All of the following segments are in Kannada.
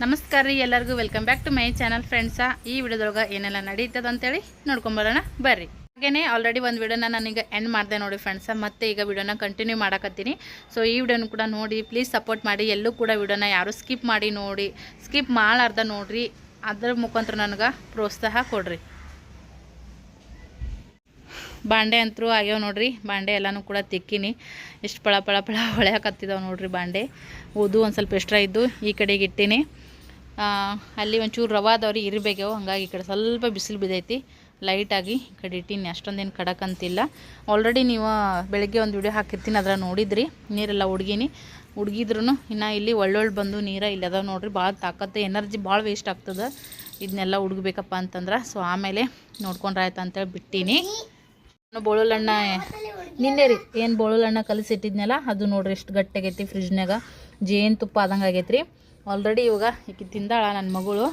ನಮಸ್ಕಾರ ರೀ ಎಲ್ಲರಿಗೂ welcome back to my channel friends. ಈ ವಿಡಿಯೋದೊಳಗೆ ಏನೆಲ್ಲ ನಡೀತದೆ ಅಂತೇಳಿ ನೋಡ್ಕೊಂಬರೋಣ ಬರ್ರಿ. ಹಾಗೇ ಆಲ್ರೆಡಿ ಒಂದು ವಿಡಿಯೋನ ನಾನೀಗ ಎಂಡ್ ಮಾಡಿದೆ ನೋಡಿ ಫ್ರೆಂಡ್ಸ. ಮತ್ತೆ ಈಗ ವಿಡಿಯೋನ ಕಂಟಿನ್ಯೂ ಮಾಡಕತ್ತೀನಿ. ಸೊ ಈ ವಿಡಿಯೋನ ಕೂಡ ನೋಡಿ, ಪ್ಲೀಸ್ ಸಪೋರ್ಟ್ ಮಾಡಿ. ಎಲ್ಲೂ ಕೂಡ ವಿಡಿಯೋನ ಯಾರು ಸ್ಕಿಪ್ ಮಾಡಿ ನೋಡಿ, ಸ್ಕಿಪ್ ಮಾಡಾರ್ದ ನೋಡಿರಿ. ಅದ್ರ ಮುಖಾಂತರ ನನಗೆ ಪ್ರೋತ್ಸಾಹ ಕೊಡ್ರಿ. ಬಾಂಡೆ ಅಂತರೂ ಆಗ್ಯಾವ ನೋಡ್ರಿ. ಬಾಂಡೆ ಎಲ್ಲನೂ ಕೂಡ ತಿಕ್ಕಿನಿ. ಎಷ್ಟು ಪಳ ಪಳ ಪಳ ಹೊಳೆಯಕತ್ತಿದ್ದಾವೆ ನೋಡ್ರಿ ಬಾಂಡೆ. ಊದು ಒಂದು ಸ್ವಲ್ಪ ಎಕ್ಸ್ಟ್ರಾ ಇದ್ದು ಈ ಕಡೆಗೆ ಇಟ್ಟೀನಿ. ಅಲ್ಲಿ ಒಂಚೂರು ರವೆ ಅದಾವ್ರಿ, ಇರಬೇಕವು. ಹಂಗಾಗಿ ಈ ಕಡೆ ಸ್ವಲ್ಪ ಬಿಸಿಲು ಬಿದ್ದೈತಿ, ಲೈಟಾಗಿ ಈ ಕಡೆ ಇಟ್ಟೀನಿ. ಅಷ್ಟೊಂದೇನು ಖಡಕ್ ಅಂತಿಲ್ಲ. ಆಲ್ರೆಡಿ ನೀವು ಬೆಳಗ್ಗೆ ಒಂದು ವಿಡಿಯೋ ಹಾಕಿರ್ತೀನಿ, ಅದರ ನೋಡಿದ್ರಿ. ನೀರೆಲ್ಲ ಹುಡುಗಿದ್ರೂ ಇನ್ನು ಇಲ್ಲಿ ಒಳ್ಳೊಳ್ಳೆ ಬಂದು ನೀರು ಇಲ್ಲಿ ಅದಾವೆ ನೋಡ್ರಿ. ಭಾಳ ತಾಕತ್ತು, ಎನರ್ಜಿ ಭಾಳ ವೇಸ್ಟ್ ಆಗ್ತದೆ ಇದನ್ನೆಲ್ಲ ಹುಡುಗಬೇಕಪ್ಪ ಅಂತಂದ್ರೆ. ಸೊ ಆಮೇಲೆ ನೋಡ್ಕೊಂಡ್ರೆ ಆಯ್ತು ಅಂತೇಳಿ ಬಿಟ್ಟೀನಿ. ಬೋಳುಲಣ್ಣ ನಿನ್ನೆ ರೀ ಏನು ಬೋಳುಲಣ್ಣ ಕಲಸಿಟ್ಟಿದ್ನಲ್ಲ, ಅದು ನೋಡ್ರಿ ಎಷ್ಟು ಗಟ್ಟಿಯಾಗೈತಿ. ಫ್ರಿಜ್ನಾಗ ಜೇನುತುಪ್ಪ ಆದಂಗೆ ಆಗೈತೆ ರೀ. ಆಲ್ರೆಡಿ ಇವಾಗ ಈಕೆ ತಿಂದಾಳ ನನ್ನ ಮಗಳು.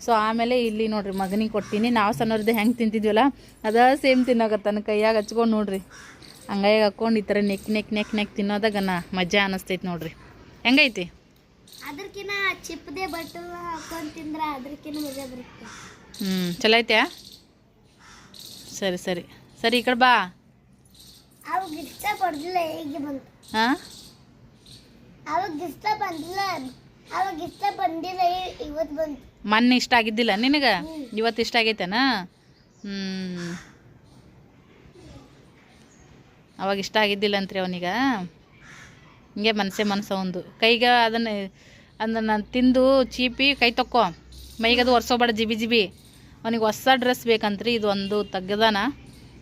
ಸೊ ಆಮೇಲೆ ಇಲ್ಲಿ ನೋಡ್ರಿ ಮಗನಿಗೆ ಕೊಡ್ತೀನಿ. ನಾವು ಸಣ್ಣವ್ರದ್ದು ಹೆಂಗೆ ತಿಂತಿದ್ವಲ್ಲ ಅದ ಸೇಮ್ ತಿನ್ನೋಕತ್ತಾನ. ಕೈಯಾಗ ಹಚ್ಕೊಂಡು ನೋಡ್ರಿ, ಹಂಗಾಗ ಹಾಕ್ಕೊಂಡು ಈ ಥರ ನೆಕ್ ತಿನ್ನೋದಾಗ ಮಜಾ ಅನ್ನಿಸ್ತೈತಿ ನೋಡ್ರಿ. ಹೆಂಗೈತಿ? ಅದಕ್ಕಿಂತ ಚಿಪ್ಪದೆ ಬಟ್ಟಲು ಹಾಕೊಂಡು ತಿಂದ್ರೆ ಅದಕ್ಕಿಂತ ಮಜಾ ಬರುತ್ತೆ. ಚಲೋ ಐತ್ಯಾ? ಸರಿ ಸರಿ ಸರಿ, ಈ ಕಡೆ ಬಾ. ಅವಾಗ ಇಷ್ಟ ಪಡ್ದಿಲ್ಲ, ಹೇಗೆ ಬಂತು? ಹಾಂ, ಅವಾಗ ಇಷ್ಟ ಬಂದಿಲ್ಲ, ಅವಾಗ ಇಷ್ಟ ಬಂದಿಲ್ಲ, ಇವತ್ತು ಬಂತು. ಮೊನ್ನೆ ಇಷ್ಟ ಆಗಿದ್ದಿಲ್ಲ ನಿನಗೆ, ಇವತ್ತು ಇಷ್ಟ ಆಗೈತೇನಾ? ಅವಾಗ ಇಷ್ಟ ಆಗಿದ್ದಿಲ್ಲ ಅಂತ್ರಿ ಅವನಿಗೆ. ಹಿಂಗೆ ಮನಸ್ಸು ಒಂದು ಕೈಗೆ ಅದನ್ನು ನಾನು ತಿಂದು ಚೀಪಿ ಕೈ ತಕ್ಕೋ, ಮೈಗದು ಒರೆಸೋಬೇಡ ಜಿಬಿ. ಅವನಿಗೆ ಹೊಸ ಡ್ರೆಸ್ ಬೇಕಂತ್ರಿ. ಇದು ಒಂದು ತೆಗ್ದಾನ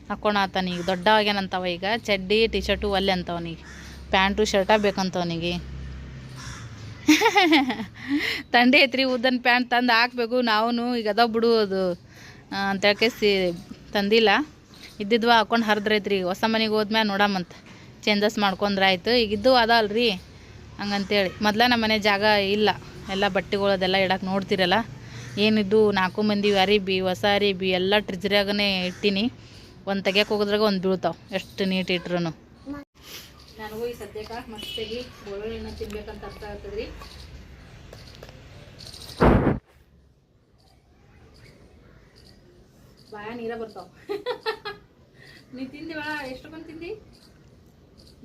ಹಾಕ್ಕೊಳತ್ತಾನ. ಈಗ ದೊಡ್ಡವಾಗ್ಯಾನಂತವ. ಈಗ ಚಡ್ಡಿ ಟಿ ಶರ್ಟು ಒಲ್ಲೆ ಅಂತವನಿಗೆ, ಪ್ಯಾಂಟು ಶರ್ಟ ಬೇಕಂತವನಿಗೆ. ತಂಡಿ ಐತ್ರಿ, ಉದ್ದನ್ ಪ್ಯಾಂಟ್ ತಂದು ಹಾಕ್ಬೇಕು ನಾವು. ಈಗ ಅದಾವ ಬಿಡು ಅದು ಅಂತೇಳ್ಕೇಸಿ ತಂದಿಲ್ಲ. ಇದ್ದಿದ್ವ ಹಾಕ್ಕೊಂಡು ಹರಿದ್ರೈತ್ರಿ. ಹೊಸ ಮನೆಗೆ ಹೋದ್ಮ್ಯಾಲೆ ನೋಡಮ್ಮಂತ ಚೇಂಜಸ್ ಮಾಡ್ಕೊಂಡ್ರೆ ಆಯ್ತು. ಈಗಿದ್ದು ಅದಲ್ರಿ ಹಂಗಂತೇಳಿ. ಮೊದಲ ನಮ್ಮ ಮನೆ ಜಾಗ ಇಲ್ಲ, ಎಲ್ಲ ಬಟ್ಟೆಗಳು ಅದೆಲ್ಲ ಇಡಕ್ಕೆ ನೋಡ್ತಿರಲ್ಲ. ಏನಿದ್ದು 4 ಮಂದಿ ಅರಿಬಿ, ಹೊಸ ಅರಿಬಿ ಎಲ್ಲ ಟ್ರಿಜ್ರಾಗನೇ ಇಟ್ಟೀನಿ. ಒಂದು ತೆಗಿಯಕ್ಕೆ ಹೋಗೋದ್ರಾಗ ಒಂದು ಬೀಳ್ತಾವೆ, ಎಷ್ಟು ನೀಟ್ ಇಟ್ರು. ನನಗೂ ಈ ಸದ್ಯಕ್ಕೆ ಮಸ್ತಾಗಿ ಬೆಳ್ಳುಳ್ಳಿನ ತಿನ್ಬೇಕಂತ ಅರ್ಥ ಆಗ್ತದ್ರಿ. ಬಾಯ ನೀರ ಬರ್ತಾವ. ನೀ ತಿಂದಿವ ಎಷ್ಟೊಂದು ತಿಂದಿ?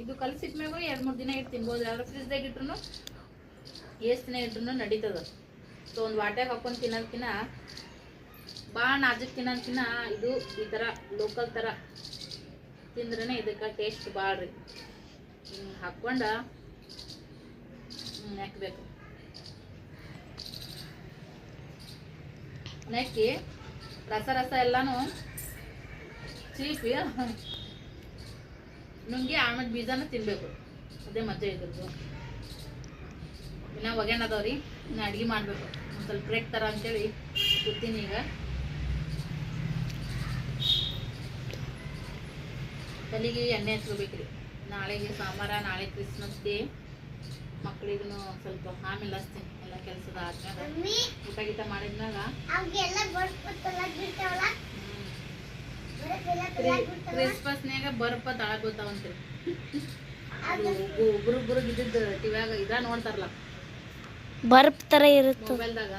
ಇದು ಕಲಸಿಟ್ಮ್ಯಾಗ 2-3 ದಿನ ಇಟ್ಟು ತಿನ್ಬೋದು. ಯಾರು ಫ್ರಿಜ್ದಾಗ ಇಟ್ರು ಎಷ್ಟು ದಿನ ಇಟ್ರು ನಡೀತದ. ಸೊ ಒಂದು ವಾಟ್ಯಾಗ ಹಾಕೊಂಡು ತಿನ್ನೋದಕ್ಕಿಂತ, ಭಾಳ ನಾಜುಕ್ ತಿನ್ನೋದಕ್ಕಿಂತ ಇದು ಈ ಥರ ಲೋಕಲ್ ಥರ ತಿಂದ್ರೇ ಇದಕ್ಕೆ ಟೇಸ್ಟ್ ಭಾಳ ರೀ. ಹಾಕ್ಕೊಂಡು ನೆಕ್ಬೇಕು. ನೆಕ್ಕಿ ರಸ ಎಲ್ಲನೂ ಚೀಪಿ ನುಂಗಿ ಆಮೇಲೆ ಬೀಜನ ತಿನ್ನಬೇಕು. ಅದೇ ಮಜಾ ಇದ್ರದ್ದು. ಇನ್ನು ಒಗ್ಯಾಣದವ್ರಿ, ಇನ್ನು ಅಡುಗೆ ಮಾಡಬೇಕು. ಒಂದು ಸ್ವಲ್ಪ ಬ್ರೇಕ್ ಥರ ಅಂತೇಳಿ ಕೂತೀನಿ ಈಗ. ತಲೆಗೆ ಎಣ್ಣೆ ಹಚ್ಕೋಬೇಕ್ರಿ. ನಾಳೆಗೆ ಸೋಮವಾರ, ನಾಳೆ ಕ್ರಿಸ್ಮಸ್ ಡೇ. ಮಕ್ಕಳಿಗೂ ಸ್ವಲ್ಪ ಆಮೇಲೆ ಹಚ್ತೀನಿ, ಎಲ್ಲ ಕೆಲಸದ ಆದ್ಮೇಲೆ ಊಟ ಗೀಟ ಮಾಡಿದ್ಮ್ಯಾಗ. ಕ್ರಿಸ್ಮಸ್ನ್ಯಾಗ ಬರ್ಪ ತಳಗ್ ಗೊತ್ತಾವಂತ್ರಿ. ಗುರುಗ್ ಇದ್ದಿದ್ದು ಟಿವ್ಯಾಗ ಇದ ನೋಡ್ತಾರಲ್ಲ, ಬರ್ಪ್ ಥರ ಇರುತ್ತೆ ಮೊಬೈಲ್ದಾಗ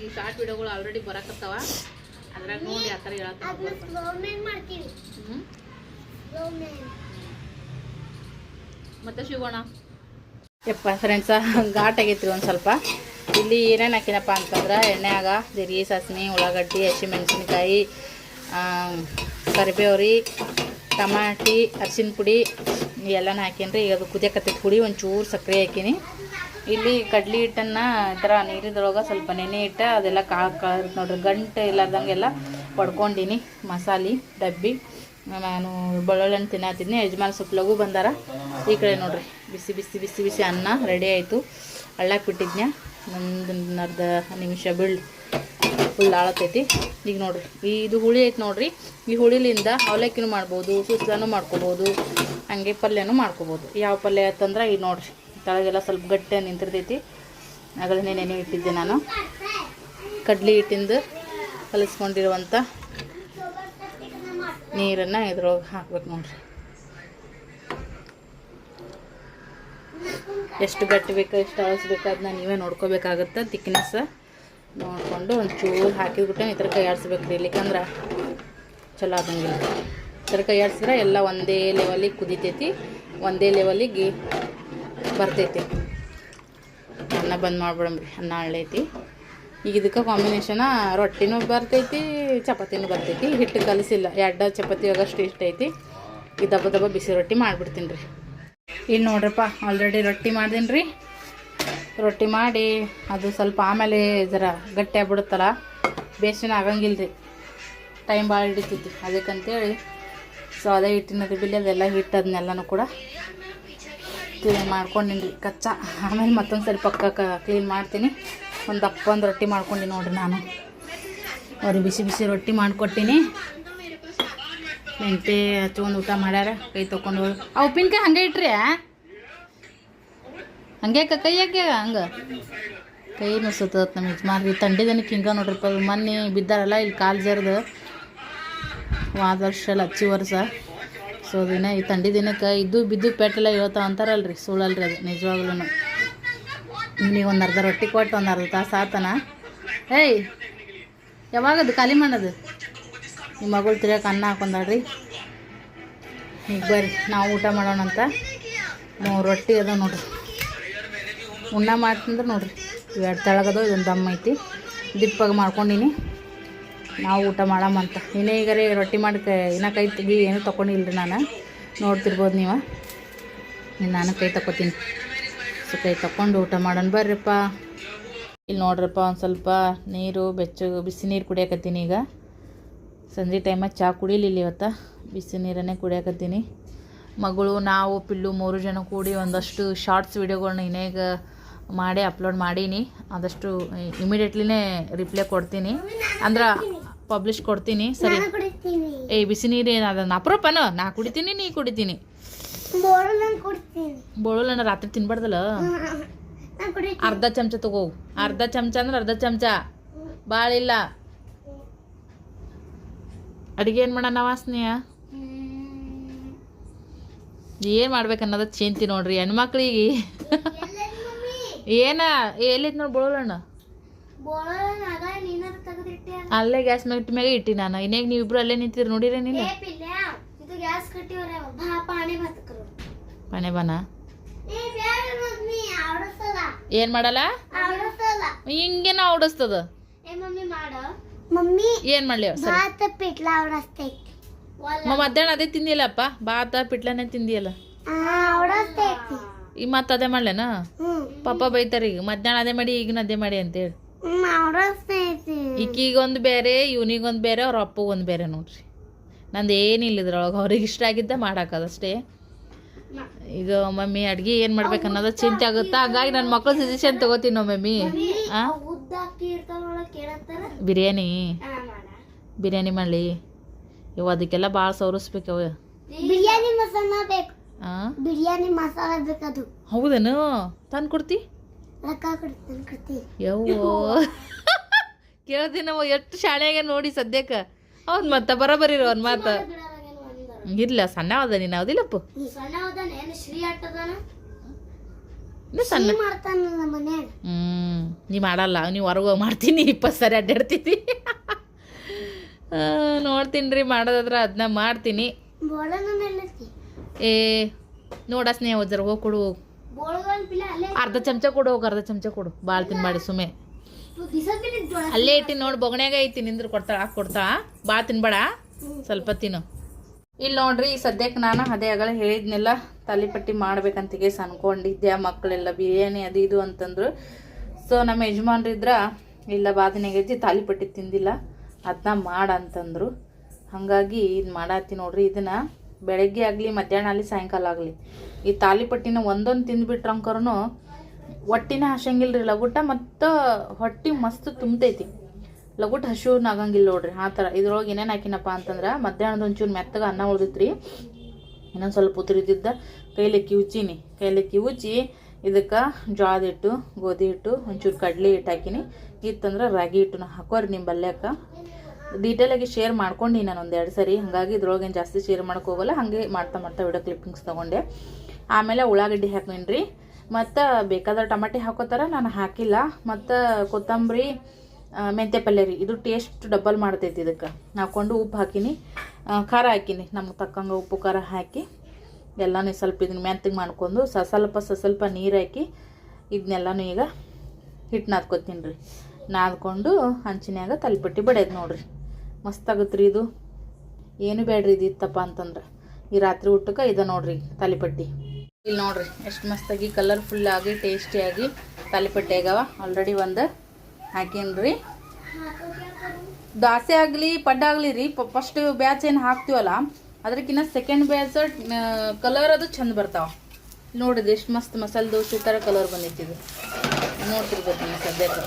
ಈ ಶಾರ್ಟ್ ವಿಡಿಯೋಗಳು ಆಲ್ರೆಡಿ ಬರಕತ್ತಾವ. ಅದ್ರಾಗ ನೋಡಿ ಆ ಥರ ಹೇಳ್ತಾರೆ. ಮತ್ತೆ ಶಿವಣ್ಣ ಯಪ್ಪ ಫ್ರೆಂಡ್ಸ, ಘಾಟ್ ಆಗೈತ್ರಿ ಒಂದು ಸ್ವಲ್ಪ. ಇಲ್ಲಿ ಏನೇನು ಹಾಕಿನಪ್ಪ ಅಂತಂದ್ರೆ, ಎಣ್ಣೆಯಾಗ ಜೀರಿಗೆ, ಸಾಸ್ಮೆ, ಉಳ್ಳಾಗಡ್ಡಿ, ಹಸಿಮೆಣ್ಸಿನ್ಕಾಯಿ, ಕರಿಬೇವ್ರಿ, ಟಮಾಟಿ, ಅರಿಶಿನ ಪುಡಿ ಎಲ್ಲನೂ ಹಾಕೀನಿ. ಈಗ ಅದು ಕುದಿಯಕತ್ತೈತಿ ಪುಡಿ. ಒಂಚೂರು ಸಕ್ಕರೆ ಹಾಕೀನಿ. ಇಲ್ಲಿ ಕಡ್ಲಿ ಹಿಟ್ಟನ್ನು ಈ ಥರ ನೀರಿದ್ರೊಳಗೆ ಸ್ವಲ್ಪ ನೆನೆ ಇಟ್ಟು ಅದೆಲ್ಲ ಕಾಳು ನೋಡ್ರಿ, ಗಂಟು ಇಲ್ಲದಂಗೆಲ್ಲ ಹೊಡ್ಕೊಂಡಿನಿ. ಮಸಾಲೆ ಡಬ್ಬಿ ನಾನು ಬೆಳ್ಳುಳ್ಳಿ ತಿನ್ನತ್ತಿದ್ನಿ. ಯಜಮಾನ್ ಸ್ವಲ್ಪ ಲಘು ಬಂದಾರ. ಈ ಕಡೆ ನೋಡ್ರಿ ಬಿಸಿ ಬಿಸಿ ಬಿಸಿ ಬಿಸಿ ಅನ್ನ ರೆಡಿ ಆಯಿತು. ಹಳ್ಳಕ್ಕೆ ಬಿಟ್ಟಿದ್ನ್ಯಾ, ಒಂದು ಅರ್ಧ ನಿಮಿಷ ಬೀಳ್ ಫುಲ್ ಆಳತೈತಿ. ಈಗ ನೋಡ್ರಿ ಇದು ಹುಳಿ ಐತೆ ನೋಡ್ರಿ. ಈ ಹುಳಿಲಿಂದ ಅವಲಕ್ಕಿನೂ ಮಾಡ್ಬೋದು, ಸುಸ್ಲನೂ ಮಾಡ್ಕೊಬೋದು, ಹಂಗೆ ಪಲ್ಯನೂ ಮಾಡ್ಕೊಬೋದು. ಯಾವ ಪಲ್ಯ ಆಯ್ತಂದ್ರೆ ಈಗ ನೋಡ್ರಿ ತಳಗೆಲ್ಲ ಸ್ವಲ್ಪ ಗಟ್ಟಿ ನಿಂತಿರ್ತೈತಿ. ಆಗಲೇ ನೆನೆ ಇಟ್ಟಿದ್ದೆ ನಾನು. ಕಡ್ಲಿ ಹಿಟ್ಟಿಂದು ಕಲಿಸ್ಕೊಂಡಿರುವಂಥ ನೀರನ್ನು ಇದ್ರೊಳಗೆ ಹಾಕ್ಬೇಕು ನೋಡ್ರಿ. ಎಷ್ಟು ಗಟ್ಟಿ ಬೇಕು ಎಷ್ಟು ಅಳಿಸ್ಬೇಕು ಅದನ್ನ ನೀವೇ ನೋಡ್ಕೋಬೇಕಾಗತ್ತೆ. ತಿಕ್ನೆಸ್ ನೋಡಿಕೊಂಡು ಒಂಚೂರು ಹಾಕಿದ್ಬಿಟ್ಟು ಈ ಥರ ಕೈ ಆಡಿಸ್ಬೇಕು ರೀ, ಇಲ್ಲಿಕಂದ್ರೆ ಚಲೋ ಆಗಂಗಿಲ್ಲ. ಈ ಥರ ಕೈ ಆಡಿಸಿದ್ರೆ ಎಲ್ಲ ಒಂದೇ ಲೆವೆಲಿಗೆ ಕುದಿತೈತಿ, ಒಂದೇ ಲೆವೆಲಿಗೆ ಬರ್ತೈತಿ. ಅನ್ನ ಬಂದ್ ಮಾಡ್ಬಿಡಮ್ರಿ, ಅನ್ನ ಹಳ್ಳೈತಿ. ಈಗ ಇದಕ್ಕೆ ಕಾಂಬಿನೇಷನ ರೊಟ್ಟಿನೂ ಬರ್ತೈತಿ, ಚಪಾತಿನೂ ಬರ್ತೈತಿ. ಹಿಟ್ಟು ಕಲಿಸಿಲ್ಲ, 2 ಚಪಾತಿ ಆಗೋಷ್ಟು ಇಷ್ಟ ಐತಿ. ಈ ದಬ್ಬ ದಬ್ಬ ಬಿಸಿ ರೊಟ್ಟಿ ಮಾಡಿಬಿಡ್ತೀನಿ ರೀ. ಇಲ್ಲಿ ನೋಡ್ರಪ್ಪ, ಆಲ್ರೆಡಿ ರೊಟ್ಟಿ ಮಾಡ್ದೀನಿ ರೀ. ರೊಟ್ಟಿ ಮಾಡಿ ಅದು ಸ್ವಲ್ಪ ಆಮೇಲೆ ಜರ ಗಟ್ಟಿ ಆಗ್ಬಿಡುತ್ತಲ್ಲ, ಬೇಸನ ಆಗಂಗಿಲ್ಲ ರೀ, ಟೈಮ್ ಭಾಳ ಹಿಡಿತೈತಿ. ಅದಕ್ಕಂತೇಳಿ ಸೊ ಅದೇ ಹಿಟ್ಟಿನ ಬಿಲ್ಲಿ ಅದೆಲ್ಲ ಹಿಟ್ಟು ಅದನ್ನೆಲ್ಲನೂ ಕೂಡ ಕ್ಲೀನ್ ಮಾಡ್ಕೊಂಡಿನಿ ರೀ ಕಚ್ಚಾ. ಆಮೇಲೆ ಮತ್ತೊಂದು ಸರಿ ಪಕ್ಕ ಕ್ಲೀನ್ ಮಾಡ್ತೀನಿ. ಒಂದು ದಪ್ಪಂದು ರೊಟ್ಟಿ ಮಾಡ್ಕೊಂಡು ನೋಡ್ರಿ ನಾನು. ಅವ್ರಿಗೆ ಬಿಸಿ ಬಿಸಿ ರೊಟ್ಟಿ ಮಾಡಿಕೊಟ್ಟಿನಿ. ಮೆಂತೆ ಹಚ್ಕೊಂಡು ಊಟ ಮಾಡ್ಯಾರ. ಕೈ ತೊಗೊಂಡು ಆ ಉಪ್ಪಿನಕಾಯಿ ಹಂಗೆ ಇಟ್ರಿ, ಹಂಗೆ ಕೈ ಯಾಕೆ ಹಂಗೆ ಕೈ ನುಸುತ್ತ ನಮ್ಮ ಯಜಮಾನ್ರಿ. ತಂಡಿದನಕ್ಕೆ ಹಿಂಗೆ ನೋಡ್ರಿಪ್ಪ, ಮೊನ್ನೆ ಬಿದ್ದಾರಲ್ಲ ಇಲ್ಲಿ ಕಾಲು ಜರ್ದು, ವಾದ ವರ್ಷ ಅಲ್ಲ ಹಚ್ಚಿ ವರ್ಷ. ಸೊ ದಿನ ಈ ತಂಡಿ ದಿನಕ್ಕೆ ಇದ್ದು ಬಿದ್ದು ಪೆಟ್ಟೆಲ್ಲ ಹೇಳ್ತಾವ ಅಂತಾರಲ್ರಿ, ಸುಳ್ಳಲ್ರಿ ಅದು ನಿಜವಾಗ್ಲೂ. ನಿಮಗೆ ಒಂದು ಅರ್ಧ ರೊಟ್ಟಿ ಕೊಟ್ಟು ಒಂದು ಅರ್ಧ ತಾಸು ಆತನ. ಏಯ್ ಯಾವಾಗದು ಖಾಲಿ ಮಾಡೋದು? ನಿಮ್ಮ ಮಗಳು ತಿರ್ಯಾಕೆ ಅನ್ನ ಹಾಕೊಂಡಾಳ್ರಿ. ಈಗ ಬರ್ರಿ ನಾವು ಊಟ ಮಾಡೋಣಂತ. 3 ರೊಟ್ಟಿ ಅದ ನೋಡ್ರಿ, ಉಣ್ಣ ಮಾಡ್ತಂದ್ರೆ ನೋಡ್ರಿ. 2 ತೆಳಗದು, ಇದೊಂದು ದಮ್ಮ ಐತಿ. ದಿಪ್ಪಾಗಿ ಮಾಡ್ಕೊಂಡಿನಿ. ನಾವು ಊಟ ಮಾಡಮ್ಮಂತ. ಇನ್ನೇ ಈಗ ರೀ ರೊಟ್ಟಿ ಮಾಡಿ ಇನ್ನೂ ಕೈ ತೆಗಿ ಏನೂ ತೊಗೊಂಡಿಲ್ಲ ರೀ ನಾನು. ನೋಡ್ತಿರ್ಬೋದು ನೀವು. ಇನ್ನು ನಾನು ಕೈ ತಗೋತೀನಿ. ಸೊ ಕೈ ತಗೊಂಡು ಊಟ ಮಾಡೋಣ ಬರ್ರಿಪ್ಪ. ಇಲ್ಲಿ ನೋಡ್ರಪ್ಪ, ಒಂದು ಸ್ವಲ್ಪ ನೀರು ಬಿಸಿ ನೀರು ಕುಡಿಯಕತ್ತೀನಿ. ಈಗ ಸಂಜೆ ಟೈಮಾಗ ಚಹಾ ಕುಡಿಲಿಲ್ಲ ಇವತ್ತು, ಬಿಸಿ ನೀರನ್ನೇ ಕುಡಿಯಕತ್ತೀನಿ. ಮಗಳು, ನಾವು, ಪಿಲ್ಲು 3 ಜನ ಕೂಡಿ ಒಂದಷ್ಟು ಶಾರ್ಟ್ಸ್ ವೀಡಿಯೋಗಳನ್ನ ಇನ್ನೇಗ ಮಾಡಿ ಅಪ್ಲೋಡ್ ಮಾಡೀನಿ. ಆದಷ್ಟು ಇಮಿಡಿಯೇಟ್ಲಿನೇ ರಿಪ್ಲೈ ಕೊಡ್ತೀನಿ, ಅಂದ್ರೆ ಪಬ್ಲಿಷ್ ಕೊಡ್ತೀನಿ. ಸರಿ ಬಿಸಿ ನೀರು ಅದನ್ನು ಅಪ್ರೂಪನೋ ನಾ ಕುಡಿತೀನಿ, ನೀ ಕುಡಿತೀನಿ. ಬೋಳನ್ನ ರಾತ್ರಿ ತಿನ್ಬಾರ್ದಲ್ಲ. ಅರ್ಧ ಚಮಚ ತಗೋ, ಅರ್ಧ ಚಮಚ ಅಂದ್ರೆ ಅರ್ಧ ಚಮಚ, ಭಾಳ ಇಲ್ಲ. ಅಡುಗೆ ಏನು ಮಾಡೋಣ ವಾಸನೆಯ ಏನು ಮಾಡ್ಬೇಕನ್ನೋದು ಚಿಂತೆ ನೋಡ್ರಿ ಹೆಣ್ಮಕ್ಳಿಗೆ. ಏನ ಎಲ್ಲೈತಿ ನೋಡಿ ಬೋಳಣ್ಣ, ಅಲ್ಲೇ ಗ್ಯಾಸ್ ಮ್ಯಾಗ ಇಟ್ಟಿ ನಾನು. ಇನ್ನೇಗ ನೀವಿಬ್ರು ಅಲ್ಲೇ ನಿಂತಿದ್ರು ನೋಡಿರ ನೀನು? ಪಾನೆ ಬಾನ ಏನ್ ಮಾಡಲ್ಲ, ಹಿಂಗೇನ ಓಡಿಸ್ತದ. ಏನ್ ಮಾಡ್ಲಿ ಮಧ್ಯಾಹ್ನ ಅದೇ ತಿಂದಿಲ್ಲಪ್ಪ, ಬಾತ ಪಿಟ್ಲನೇ ತಿಂದಿಯಲ್ಲ. ಈಗ ಮತ್ತೆ ಅದೇ ಮಾಡ್ಲೇನ? ಪಾಪ ಬೈತಾರ ಈಗ, ಮಧ್ಯಾಹ್ನ ಅದೇ ಮಾಡಿ ಈಗಿನ ಅದೇ ಮಾಡಿ ಅಂತೇಳಿ. ಈಕೀಗೊಂದು ಬೇರೆ, ಇವನಿಗೊಂದು ಬೇರೆ, ಅವ್ರ ಅಪ್ಪಗೊಂದು ಬೇರೆ ನೋಡ್ರಿ. ನಂದು ಏನಿಲ್ಲ ಇದ್ರೊಳಗೆ, ಅವ್ರಿಗೆ ಇಷ್ಟ ಆಗಿದ್ದ ಮಾಡಾಕದಷ್ಟೇ. ಈಗ ಮಮ್ಮಿ ಅಡ್ಗೆ ಏನು ಮಾಡ್ಬೇಕು ಅನ್ನೋದು ಚಿಂತೆ ಆಗುತ್ತಾ, ಹಂಗಾಗಿ ನನ್ನ ಮಕ್ಳು ಸಜೆಷನ್ ತಗೋತೀನಿ ಮಮ್ಮಿ. ಬಿರಿಯಾನಿ ಬಿರಿಯಾನಿ ಮಾಡಲಿ ಇವು, ಅದಕ್ಕೆಲ್ಲ ಭಾಳ ಸವರಿಸ್ಬೇಕು ಅವ. ಬಿರಿಯಾನಿ ಮಸಾಲ ಬೇಕು, ಬಿರಿಯಾನಿ ಮಸಾಲ ಬೇಕದು. ಹೌದೇನು? ತಂದು ಕೊಡ್ತಿ? ಯವ್ವೋ ಕೇಳ್ದಿ ನಾವು ಎಷ್ಟು ಶಾಣೆಗೆ ನೋಡಿ ಸದ್ಯಕ್ಕೆ. ಹೌದು ಮತ್ತೆ ಬರೋಬರಿ ಒಂದು ಮಾತು ಇಲ್ಲ. ಸಣ್ಣ ಅದ ನೀನು ಹೌದಿಲ್ಲಪ್ಪ? ಸಣ್ಣ ನೀ ಮಾಡಲ್ಲ, ನೀವು ಹೊರಗೆ ಮಾಡ್ತೀನಿ 20 ಸರಿ ಅಡ್ಡಾಡ್ತೀನಿ. ನೋಡ್ತೀನಿ ರೀ, ಮಾಡೋದಾದ್ರೆ ಅದನ್ನ ಮಾಡ್ತೀನಿ. ಏ ನೋಡ ಸ್ನೇಹ ಜರ ಹೋಗಿ ಕೊಡು, ಅರ್ಧ ಚಮಚ ಕೊಡು, ಹೋಗಿ ಅರ್ಧ ಚಮಚ ಕೊಡು. ಭಾಳ ತಿನ್ಬಾಡಿ ಸುಮ್ಮನೆ, ಅಲ್ಲೇ ಇಟ್ಟಿನಿ ನೋಡಿ, ಬೊಗಣ್ಯಾಗ ಐತಿ ನಿಂದ್ರೆ ಕೊಡ್ತಾಳ, ಹಾಕ್ಕೊಡ್ತಾ. ಭಾಳ ತಿನ್ಬೇಡ, ಸ್ವಲ್ಪ ತಿನ್ನು. ಇಲ್ಲಿ ನೋಡ್ರಿ, ಸದ್ಯಕ್ಕೆ ನಾನು ಅದೇ ಆಗಲ್ಲ ಹೇಳಿದ್ನೆಲ್ಲ ತಾಲಿಪಟ್ಟಿ ಮಾಡ್ಬೇಕಂತಿಗೆ ಅನ್ಕೊಂಡಿದ್ದೆ. ಮಕ್ಕಳೆಲ್ಲ ಬಿರಿಯಾನಿ ಅದು ಇದು ಅಂತಂದ್ರು. ಸೊ ನಮ್ಮ ಯಜಮಾನ್ರು ಇದ್ರ ಇಲ್ಲ ಬಾದಿನಾಗೈತಿ, ತಾಲಿಪಟ್ಟಿ ತಿಂದಿಲ್ಲ, ಅದನ್ನ ಮಾಡಂತಂದ್ರು. ಹಾಗಾಗಿ ಇದು ಮಾಡತ್ತಿ ನೋಡ್ರಿ. ಇದನ್ನು ಬೆಳಗ್ಗೆ ಆಗಲಿ ಮಧ್ಯಾಹ್ನ ಆಗಲಿ ಸಾಯಂಕಾಲ ಆಗಲಿ ಈ ತಾಲಿಪಟ್ಟಿನ ಒಂದೊಂದು ತಿಂದುಬಿಟ್ರಂಕರೂ ಹೊಟ್ಟಿನ ಹಸಂಗಿಲ್ಲ ರೀ ಲಗುಟ, ಮತ್ತು ಹೊಟ್ಟೆ ಮಸ್ತ್ ತುಂಬತೈತಿ. ಲಗುಟ್ ಹಸಿವು ಆಗಂಗಿಲ್ಲ ನೋಡ್ರಿ ಆ ಥರ. ಇದ್ರೊಳಗೆ ಏನೇನು ಹಾಕಿನಪ್ಪ ಅಂತಂದ್ರೆ, ಮಧ್ಯಾಹ್ನದ ಒಂಚೂರು ಮೆತ್ತಗೆ ಅನ್ನ ಉಳ್ದಿತ್ರಿ, ಇನ್ನೊಂದು ಸ್ವಲ್ಪ ಉದುರಿದ್ದಿದ್ದ ಕೈಲಿ ಕಿವುಚೀನಿ. ಕೈಲಿ ಕಿವುಚಿ ಇದಕ್ಕೆ ಜೋಳದ ಹಿಟ್ಟು, ಗೋಧಿ ಹಿಟ್ಟು, ಒಂಚೂರು ಕಡಲೆ ಹಿಟ್ಟು ಹಾಕಿನಿ. ಇತ್ತಂದ್ರೆ ರಾಗಿ ಹಿಟ್ಟನ್ನ ಹಾಕೋರಿ ನಿಮ್ಮ ಬಲ್ಯಾಕ. ಡೀಟೇಲಾಗಿ ಶೇರ್ ಮಾಡ್ಕೊಂಡು ನಾನು 1-2 ಸರಿ, ಹಾಗಾಗಿ ಇದ್ರೊಳಗೇನು ಜಾಸ್ತಿ ಶೇರ್ ಮಾಡೋಕೆ ಹೋಗಲ್ಲ. ಹಾಗೆ ಮಾಡ್ತಾ ಮಾಡ್ತಾ ವಿಡಿಯೋ ಕ್ಲಿಪ್ಪಿಂಗ್ಸ್ ತೊಗೊಂಡೆ. ಆಮೇಲೆ ಉಳ್ಳಾಗಡ್ಡಿ ಹಾಕಿನಿ ರೀ. ಮತ್ತು ಬೇಕಾದ್ರೆ ಟಮಾಟಿ ಹಾಕೋತಾರ, ನಾನು ಹಾಕಿಲ್ಲ. ಮತ್ತು ಕೊತ್ತಂಬರಿ ಮೆಂತ್ಯ ಪಲ್ಯ ರೀ, ಇದು ಟೇಸ್ಟ್ ಡಬಲ್ ಮಾಡ್ತೈತಿ. ಇದಕ್ಕೆ ಹಾಕ್ಕೊಂಡು ಉಪ್ಪು ಹಾಕೀನಿ, ಖಾರ ಹಾಕೀನಿ, ನಮ್ಗೆ ತಕ್ಕಂಗೆ ಉಪ್ಪು ಖಾರ ಹಾಕಿ ಎಲ್ಲನೂ ಸ್ವಲ್ಪ ಇದನ್ನ ಮೆತ್ತಗೆ ಮಾಡ್ಕೊಂಡು ಸ್ವಲ್ಪ ನೀರು ಹಾಕಿ ಇದನ್ನೆಲ್ಲನೂ ಈಗ ಹಿಟ್ಟು ನಾದ್ಕೊತೀನಿ ರೀ. ನಾದ್ಕೊಂಡು ಹಂಚಿನ್ಯಾಗ ತಲಿಪಟ್ಟಿ ಬಡಿಯೋದು ನೋಡ್ರಿ. ಮಸ್ತ್ ಆಗುತ್ತೆ ರೀ ಇದು. ಏನು ಬೇಡ್ರಿ ಇದು ಇತ್ತಪ್ಪ ಅಂತಂದ್ರೆ ಈ ರಾತ್ರಿ ಊಟಕ್ಕೆ ಇದು ನೋಡ್ರಿ ತಾಲಿಪಟ್ಟಿ. ಇಲ್ಲಿ ನೋಡ್ರಿ ಎಷ್ಟು ಮಸ್ತಾಗಿ ಕಲರ್ಫುಲ್ಲಾಗಿ ಟೇಸ್ಟಿಯಾಗಿ ತಾಲಿಪಟ್ಟಿ ಆಗ್ಯಾವ. ಆಲ್ರೆಡಿ ಒಂದು ಹಾಕೀನಿ. ದಾಸೆ ಆಗಲಿ ಪಡ್ಡಾಗಲಿ ರೀ, ಫಸ್ಟ್ ಬ್ಯಾಚ್ ಏನು ಹಾಕ್ತೀವಲ್ಲ ಅದಕ್ಕಿಂತ ಸೆಕೆಂಡ್ ಬ್ಯಾಚ್ ಕಲರ್ ಅದು ಚಂದ ಬರ್ತಾವ. ನೋಡಿರಿ ಎಷ್ಟು ಮಸ್ತ್ ಮಸಾಲೆ ದೋಸೆ ಥರ ಕಲರ್ ಬಂದಿತ್ತು. ನೋಡ್ತಿರ್ಬೋದು ನೀವು ಸದ್ಯಕ್ಕೆ.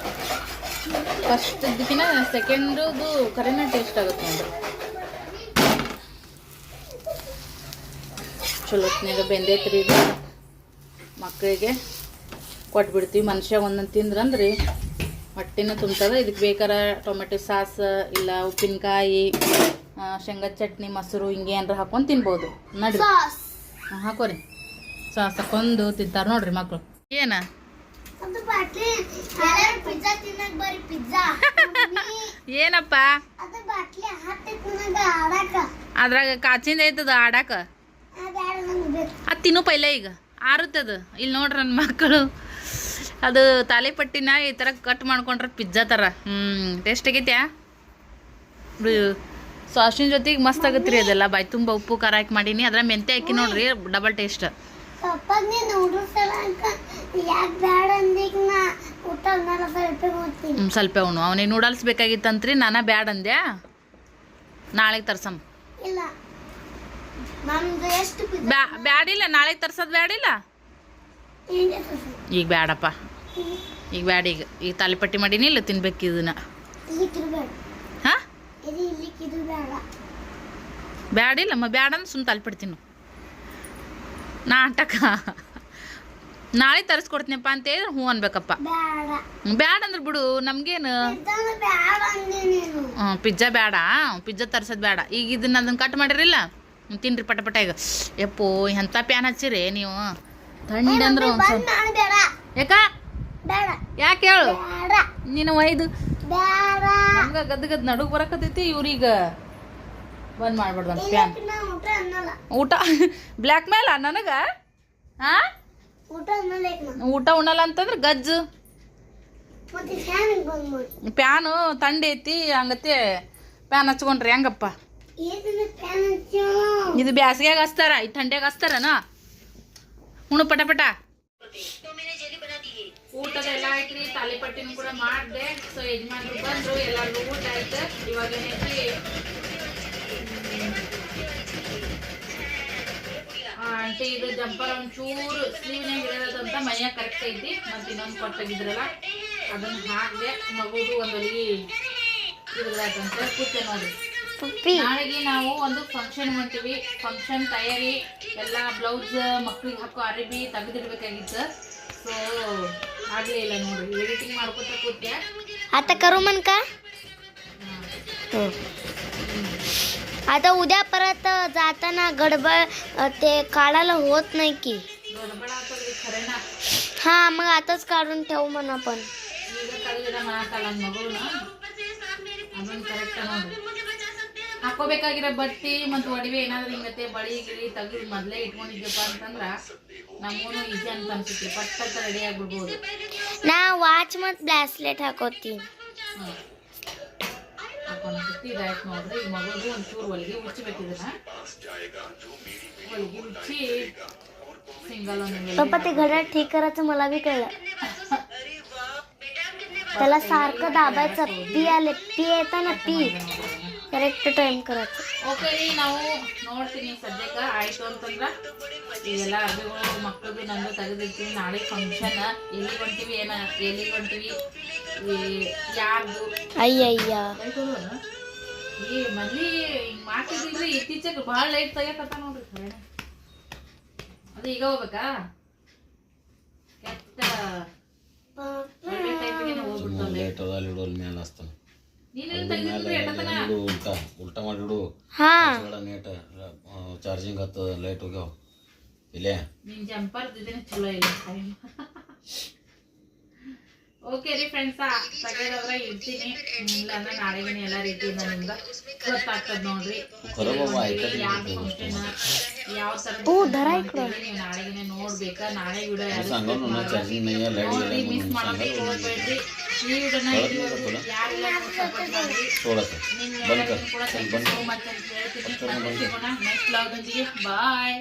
ಫಸ್ಟ್ದಕ್ಕಿಂತ ಸೆಕೆಂಡ್ದು ಕರೆನ ಟೇಸ್ಟ್ ಆಗುತ್ತೆ ನೋಡ್ರಿ. ಚಲೋತ್ನಾಗ ಬೆಂದೈತ್ರಿ ಇದು. ಮಕ್ಕಳಿಗೆ ಕೊಟ್ಬಿಡ್ತೀವಿ. ಮನುಷ್ಯ ಒಂದೊಂದು ತಿಂದ್ರಂದ್ರಿ ಹೊಟ್ಟೆನೂ ತುಂಬ್ತದೆ. ಇದಕ್ಕೆ ಬೇಕಾರೆ ಟೊಮೆಟೊ ಸಾಸ್ ಇಲ್ಲ ಉಪ್ಪಿನಕಾಯಿ, ಶೇಂಗಾ ಚಟ್ನಿ, ಮೊಸರು ಹಿಂಗೆ ಏನಾರ ಹಾಕೊಂಡು ತಿನ್ಬೋದು. ನೋಡ್ರಿ ಹಾಕೋರಿ ಸಾಸ್ ಹಾಕೊಂಡು ತಿಂತಾರೆ ನೋಡ್ರಿ ಮಕ್ಕಳು. ಏನ ಏನಪ್ಪ ಅದ್ರಾಗ ಕಾಚಿಂದ ಐತದ ಆಡಾಕ, ಅದು ತಿನ್ನು ಪೈಲ ಈಗ ಆರುತ್ತದ. ಇಲ್ಲಿ ನೋಡ್ರಿ ನನ್ನ ಮಕ್ಕಳು ಅದು ತಾಲಿಪಟ್ಟಿನ ಈ ಥರ ಕಟ್ ಮಾಡ್ಕೊಂಡ್ರೆ ಪಿಜ್ಜಾ ಥರ. ಟೇಸ್ಟ್ ಆಗೈತ್ಯಾ? ಸಾಸಿನ ಜೊತೆಗೆ ಮಸ್ತ್ ಆಗತ್ತೆ ರೀ ಅದೆಲ್ಲ. ಬಾಯಿ ತುಂಬ ಉಪ್ಪು ಖಾರ ಹಾಕಿ ಮಾಡೀನಿ. ಅದ್ರ ಮೆಂತೆ ಹಾಕಿ ನೋಡ್ರಿ, ಡಬಲ್ ಟೇಸ್ಟ್. ಸ್ವಲ್ಪ ಉಣ್ಣು. ಅವನಿಗೆ ನೂಡಲ್ಸ್ ಬೇಕಾಗಿತ್ತಂತ್ರಿ, ನಾನು ಬ್ಯಾಡ ಅಂದ್ಯಾ. ನಾಳೆಗೆ ತರ್ಸಮ್. ಬ್ಯಾಡಿಲ್ಲ, ನಾಳೆಗೆ ತರ್ಸೋದು ಬ್ಯಾಡಿಲ್ಲ. ಈಗ ಬ್ಯಾಡಪ್ಪ, ಈಗ ಬ್ಯಾಡ. ಈಗ ತಾಲಿಪಟ್ಟಿ ಮಾಡೀನಿ, ಇಲ್ಲ ತಿನ್ಬೇಕು ಇದನ್ನ. ಹಾಂ ಬ್ಯಾಡಿಲ್ಲಮ್ಮ, ಬ್ಯಾಡ ಅಂದ್ರೆ ಸುಮ್ಮನೆ ತಾಲಿಪಟ್ಟಿ ತಿನ್ನು. ನಾಟಕ ನಾಳೆ ತರಿಸ್ಕೊಡ್ತೀನಪ್ಪ ಅಂತ ಹೇಳಿದ್ರೆ ಹ್ಞೂ ಅನ್ಬೇಕಪ್ಪ. ಬ್ಯಾಡ ಅಂದ್ರೆ ಬಿಡು, ನಮ್ಗೇನು. ಪಿಜ್ಜಾ ಬೇಡ, ಪಿಜ್ಜಾ ತರ್ಸೋದು ಬೇಡ. ಈಗ ಇದನ್ನ ಅದನ್ನ ಕಟ್ ಮಾಡಿರಿಲ್ಲ, ತಿನ್ರಿ ಪಟ ಈಗ. ಯಪ್ಪೋ ಎಂಥ ಪ್ಯಾನ್ ಹಚ್ಚಿರಿ ನೀವು. ಥಂಡಿ ಅಂದ್ರೆ ಯಾಕ ಯಾಕೆ ಹೇಳು ನೀನು ಒಯ್ದು ನಮ್ಗೆ ಗದ್ದು ನಡುಗ್ ಬರಕತ್ತೈತಿ. ಇವ್ರೀಗ ಬಂದ್ ಮಾಡ್ಬಿಡ್ದಂತ ಪ್ಯಾನ್. ಊಟ ಬ್ಲ್ಯಾಕ್ ಮೇಲ ನನಗ. ಹಾ ಊಟ ಉಣ್ಣಲ್ಲ ಅಂತಂದ್ರೆ ಗಜ್ಜು. ಪ್ಯಾನು ಥಂಡಿ ಐತಿ, ಹಂಗತಿ ಪ್ಯಾನ್ ಹಚ್ಕೊಂಡ್ರಿ ಹೆಂಗಪ್ಪ? ಇದು ಬ್ಯಾಸಿಗ್ಯಾಗ ಹಚ್ತಾರ, ಇದು ಥಂಡಿಯಾಗ ಹಚ್ತಾರನ. ಉಣ್ಣು ಪಟ. ಊಟದ ಎಲ್ಲ ಆಯ್ತ್ರಿ, ತಾಲಿಪಟ್ಟಿನೂ ಕೂಡ ಮಾಡಿದೆ. ಸೊ ಯಜಮಾನ್ರು ಬಂದ್ರು, ಎಲ್ಲರಿಗೂ ಊಟ ಆಯ್ತು. ಇವಾಗ ಏನೈತಿ ಆಂಟಿ ಇದು ಜಂಪರ್ ಒಂಚೂರು ಸ್ಲೀವ್ನಾಗ ಇರೋದಂತ ಮೈಯಾಗ ಕರೆಕ್ಟ್ ಐತಿ. ಮತ್ತೆ ಇನ್ನೊಂದು ಕೊಟ್ಟಾಗಿದ್ರಲ್ಲ ಅದನ್ನ ಹಾಕಿದೆ. ಮಗುದು ಒಂದಲ್ಲಿ ಇದ್ರಾಗಂತ ಕೂತೆ ನೋಡ್ರಿ. ನಾಳೆಗೆ ನಾವು ಒಂದು ಫಂಕ್ಷನ್ ಮಾಡ್ತೀವಿ. ಫಂಕ್ಷನ್ ತಯಾರಿ ಎಲ್ಲ ಬ್ಲೌಸ್ ಮಕ್ಳಿಗೆ ಹಾಕೋ ಅರಿಬಿ ತೆಗೆದಿಡ್ಬೇಕಾಗಿತ್ತು. ಸೊ ಆಗ್ಲೇ ಇಲ್ಲ ನೋಡ್ರಿ, ಎಡಿಟಿಂಗ್ ಮಾಡ್ಕೊತ ಕೂತೆ. आता करू म्हण का? आता उद्या परत जाताना गडबड ते काढायला होत नाही की. गडबड ಆಗ್ತದ್ರಿ ಖರೇನಾ. हा मग आताच काढून ठेवू म्हण आपण. ಈಗ ತೆಗೆದಿಡ ಮಾಡಕ್ಕಲ್ಲ ಮಗುನ, ಅದನ್ನ ಕರೆಕ್ಟ್ ನೋಡಿ ಹಾಕೋಬೇಕಾಗಿರೋ ಬಟ್ಟಿ ಮತ್ತು ಒಡವೆ ಏನಾದ್ರು ಹಿಂಗತ್ತೆ ಬಳಿ ಗಿಳಿ ತೆಗೆದು ಮೊದಲೇ ಇಟ್ಕೊಂಡಿದ್ದಪ್ಪ ಅಂತಂದ್ರ ನಮಗೂ ಈಜಿ ಅಂತ ಅನ್ಸುತ್ತೆ. ಪಟ್ಟ ರೆಡಿ ಆಗ್ಬಿಡ್ಬೋದು. ನಾ ವಾಚ್ ಮತ್ತು ಬ್ರಾಸ್ಲೆಟ್ ಹಾಕೋತೀನಿ. ಹಾಕೊಂಡ್ಬಿಟ್ಟು ಇದಾಯ್ತು ನೋಡ್ರಿ. ಈಗ ಮಗುದು ಒಂಚೂರು ಹೊಲಿಗೆ ಉಚ್ಚಬೇಕಿದನ್ನ, ಹೊಲಿಗೆ ಉಚ್ಚಿ सिंगल पप्पा ते घड्याळ ठीक करायचं मला बी कळलं. त्याला सारखं दाबायचं, पी आले पी येतं ना, पी ಕರೆಕ್ಟ್ ಟೈಮ್ करायचं. ಓಕೆ ರೀ, ನಾವು ನೋಡ್ತೀನಿ ಸದ್ಯಕ್ಕೆ ಆಯಿತು ಅಂತಂದ್ರೆ ಈಗೆಲ್ಲ ಅರ್ಬಿಗಳು ಮಕ್ಕಳದು ನಂದು ತೆಗೆದಿರ್ತೀವಿ. ನಾಳೆ ಫಂಕ್ಷನ್ ಎಲ್ಲಿಗೆ ಹೊಂಟಿವಿ, ಎಲ್ಲಿಗೆ ಹೊಂಟಿವಿ, ಯಾರ್ದು ಅಯ್ಯಯ್ಯ ಈ ಮದ್ವಿ ಹಿಂಗೆ ಮಾಡ್ತಿದ್ರಿ. ಇತ್ತೀಚೆಗೆ ಭಾಳ ಲೈಟ್ ತೆಗಿಯಕತ್ತ ನೋಡ್ರಿ. ಅದು ಈಗ ಹೋಗ್ಬೇಕಾ? ಕೆಟ್ಟ ಉಲ್ಟಾ ಮಾಡಿಡು ನೇಟ್ ಚಾರ್ಜಿಂಗ್ ಹತ್ತದ ಲೈಟ್ ಹೋಗ್ಯಾವ. ಇಲ್ಲೇ ನಿನ್ ಜಂಪರ್ ಇದೇನೆ ಚಲೋ ಇಲ್ಲ ಟೈಮ್. ಓಕೆ ರೀ ಫ್ರೆಂಡ್ಸ, ತೆಗೆದವ್ರ ಇಡ್ತೀನಿ. ಇಲ್ಲ ಅಂದ್ರೆ ನಾಳೆಗಿನ ಎಲ್ಲ ರೀತಿಯಿಂದ ನಿಮ್ಗೆ ಗೊತ್ತಾಗ್ತದ ನೋಡ್ರಿ. ಯಾವ ಫಂಕ್ಷನ್ ಯಾವ ತರ ನೀವು ನಾಳೆಗಿನ ನೋಡ್ಬೇಕಾ. ನಾಳೆ ವಿಡಿಯೋ ನೋಡ್ರಿ, ಮಿಸ್ ಮಾಡಕ್ಕೆ ಹೋಗ್ಬೇಡ್ರಿ. ಈ ವಿಡಿಯೋನ ಯಾರೆಲ್ಲ ಸಪೋರ್ಟ್ ಮಾಡ್ರಿ, ನಿಮ್ಗೆ ಕೂಡ ಥ್ಯಾಂಕ್ ಯು ಸೋ ಮಚ್ ಅಂತ ಹೇಳ್ತೀನಿ. ಮತ್ತೆ ಸಿಗೋಣ ನೆಕ್ಸ್ಟ್ ವ್ಲಾಗ್ ಒಂದಿಗೆ. ಬಾಯ್.